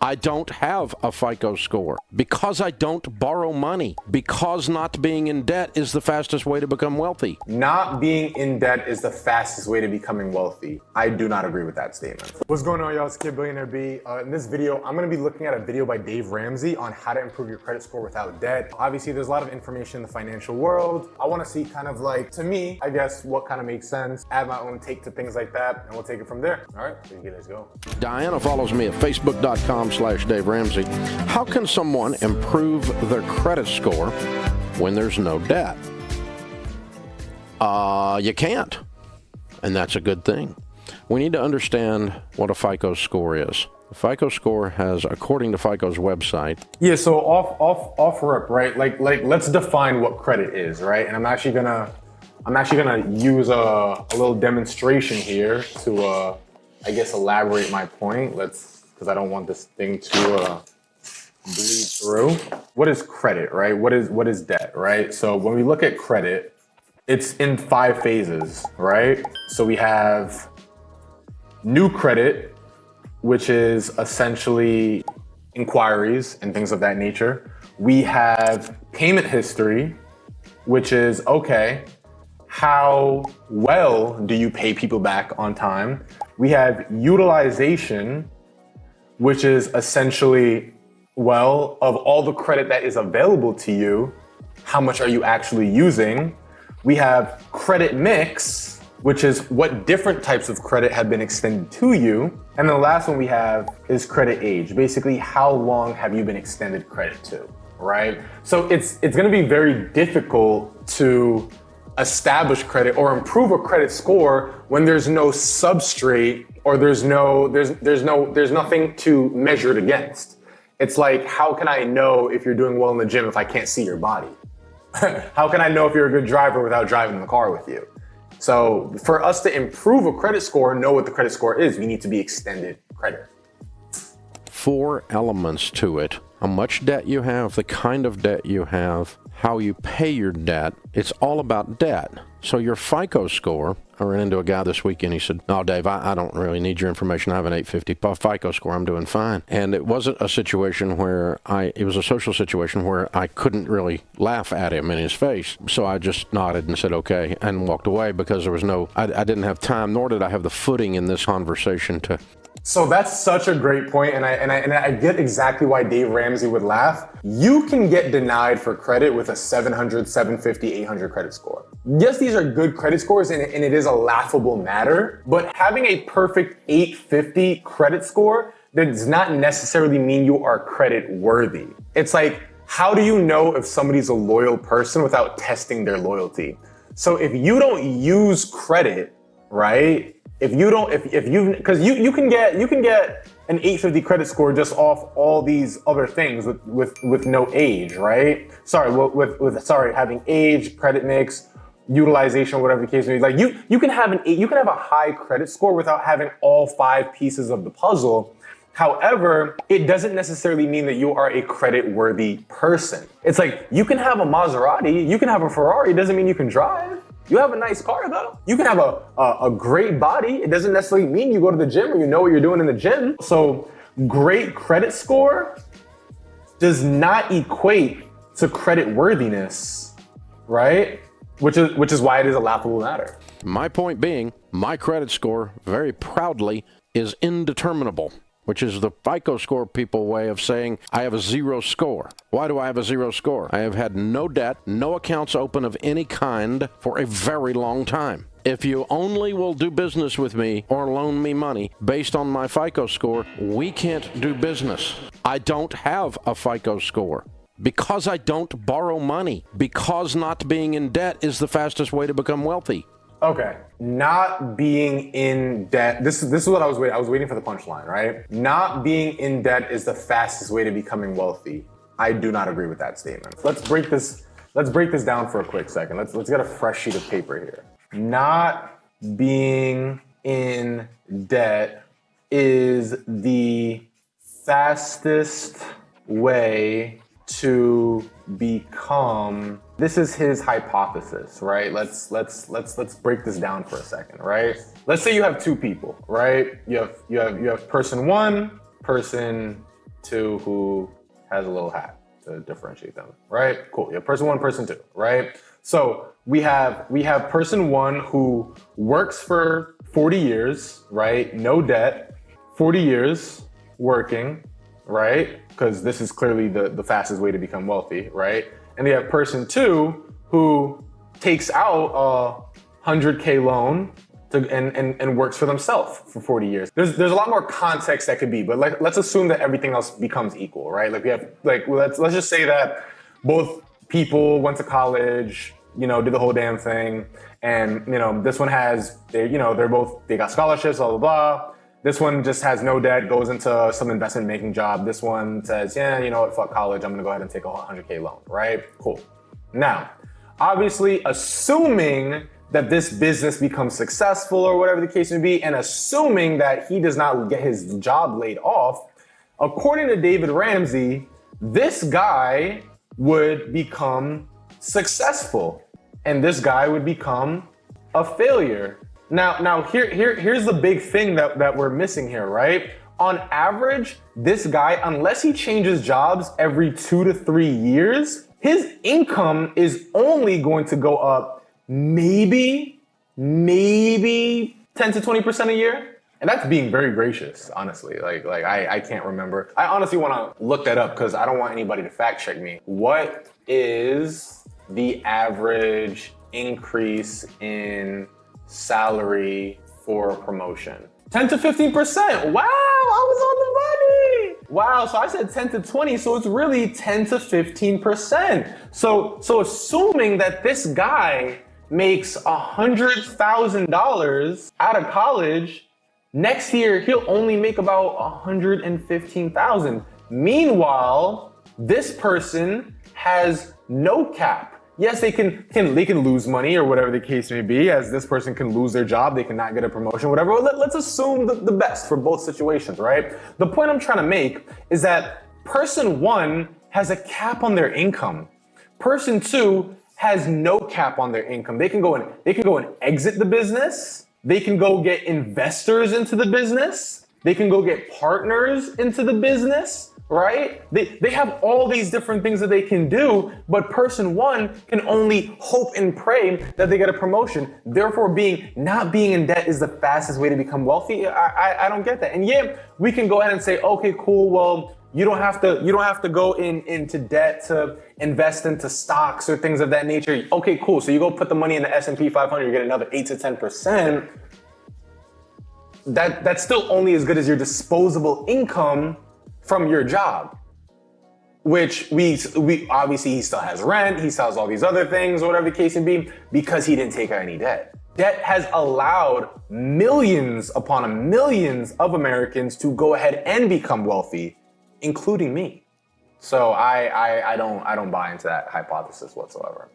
I don't have a FICO score because I don't borrow money, because not being in debt is the fastest way to become wealthy. Not being in debt is the fastest way to becoming wealthy. I do not agree with that statement. What's going on, y'all? It's Kid Billionaire B. In this video, I'm going to be looking at a video by Dave Ramsey on how to improve your credit score without debt. Obviously, there's a lot of information in the financial world. I want to see kind of like, to me, I guess, what kind of makes sense, add my own take to things like that, and we'll take it from there. All right, let's go. Diana follows me at facebook.com/Dave Ramsey. How can someone improve their credit score when there's no debt? You can't. And that's a good thing. We need to understand what a FICO score is. The FICO score has, according to FICO's website. Yeah, so off rip, right? Like let's define what credit is, right? And I'm actually gonna use a little demonstration here to I guess elaborate my point. Because I don't want this thing to bleed through. What is credit, right? What is debt, right? So when we look at credit, it's in 5 phases, right? So we have new credit, which is essentially inquiries and things of that nature. We have payment history, which is, okay, how well do you pay people back on time? We have utilization, which is essentially, well, of all the credit that is available to you, how much are you actually using? We have credit mix, which is what different types of credit have been extended to you. And the last one we have is credit age. Basically, how long have you been extended credit to, right? So it's gonna be very difficult to establish credit or improve a credit score when there's no substrate or there's nothing to measure it against. It's like, how can I know if you're doing well in the gym if I can't see your body? How can I know if you're a good driver without driving in the car with you? So for us to improve a credit score, know what the credit score is, we need to be extended credit. 4 elements to it. How much debt you have, the kind of debt you have, how you pay your debt. It's all about debt. So your FICO score, I ran into a guy this weekend, he said, "No, Dave, I don't really need your information. I have an 850 FICO score. I'm doing fine." And it wasn't a situation where it was a social situation where I couldn't really laugh at him in his face. So I just nodded and said, okay, and walked away because there was I didn't have time, nor did I have the footing in this conversation to. So that's such a great point, and I get exactly why Dave Ramsey would laugh. You can get denied for credit with a 700, 750, 800 credit score. Yes, these are good credit scores, and it is a laughable matter, but having a perfect 850 credit score does not necessarily mean you are credit worthy. It's like, how do you know if somebody's a loyal person without testing their loyalty? So if you don't use credit, right? Because you can get an 850 credit score just off all these other things with no age, right? Sorry, having age, credit mix, utilization, whatever the case may be. Like you can have a high credit score without having all 5 pieces of the puzzle. However, it doesn't necessarily mean that you are a credit-worthy person. It's like, you can have a Maserati, you can have a Ferrari, it doesn't mean you can drive. You have a nice car though. You can have a great body. It doesn't necessarily mean you go to the gym or you know what you're doing in the gym. So great credit score does not equate to credit worthiness, right? Which is why it is a laughable matter. My point being, my credit score, very proudly, is indeterminable, which is the FICO score people way of saying I have a 0 score. Why do I have a 0 score? I have had no debt, no accounts open of any kind for a very long time. If you only will do business with me or loan me money based on my FICO score, we can't do business. I don't have a FICO score because I don't borrow money, because not being in debt is the fastest way to become wealthy. Okay, not being in debt. This is what I was waiting. I was waiting for the punchline, right? Not being in debt is the fastest way to becoming wealthy. I do not agree with that statement. Let's break this down for a quick second. Let's get a fresh sheet of paper here. Not being in debt is the fastest way to become. This is his hypothesis, right? Let's break this down for a second, right? Let's say you have 2 people, right? You have person 1, person two who has a little hat to differentiate them, right? Cool. You have person one, person two, right? So we have person one who works for 40 years, right? No debt, 40 years working, right? Because this is clearly the fastest way to become wealthy, right? And we have person two who takes out a 100K loan and works for themselves for 40 years. There's a lot more context that could be, but let's assume that everything else becomes equal, right? Like we have, let's just say that both people went to college, did the whole damn thing. And, this one has, they got scholarships, blah, blah, blah. This one just has no debt, goes into some investment banking job. This one says, yeah, you know what, fuck college. I'm going to go ahead and take a 100K loan, right? Cool. Now, obviously, assuming that this business becomes successful or whatever the case may be, and assuming that he does not get his job laid off, according to David Ramsey, this guy would become successful and this guy would become a failure. Now here's the big thing that we're missing here, right? On average, this guy, unless he changes jobs every 2 to 3 years, his income is only going to go up maybe 10 to 20% a year. And that's being very gracious, honestly. Like I can't remember. I honestly want to look that up because I don't want anybody to fact check me. What is the average increase in salary for a promotion? 10 to 15%. Wow, I was on the money. Wow, so I said 10 to 20, so it's really 10 to 15%. So assuming that this guy makes $100,000 out of college, next year he'll only make about $115,000. Meanwhile, this person has no cap. Yes, they can lose money or whatever the case may be, as this person can lose their job, they cannot get a promotion, whatever. Well, let's assume the best for both situations, right? The point I'm trying to make is that person one has a cap on their income. Person two has no cap on their income. They can go and exit the business. They can go get investors into the business. They can go get partners into the business, right? They have all these different things that they can do, but person one can only hope and pray that they get a promotion. Therefore, not being in debt is the fastest way to become wealthy. I don't get that. And yeah, we can go ahead and say, okay, cool, well, you don't have to go into debt to invest into stocks or things of that nature. Okay, cool. So you go put the money in the S&P 500, you get another 8 to 10%. That's still only as good as your disposable income from your job, which we obviously he still has rent, he still has all these other things, or whatever the case may be, because he didn't take out any debt. Debt has allowed millions upon millions of Americans to go ahead and become wealthy, including me. So I don't buy into that hypothesis whatsoever.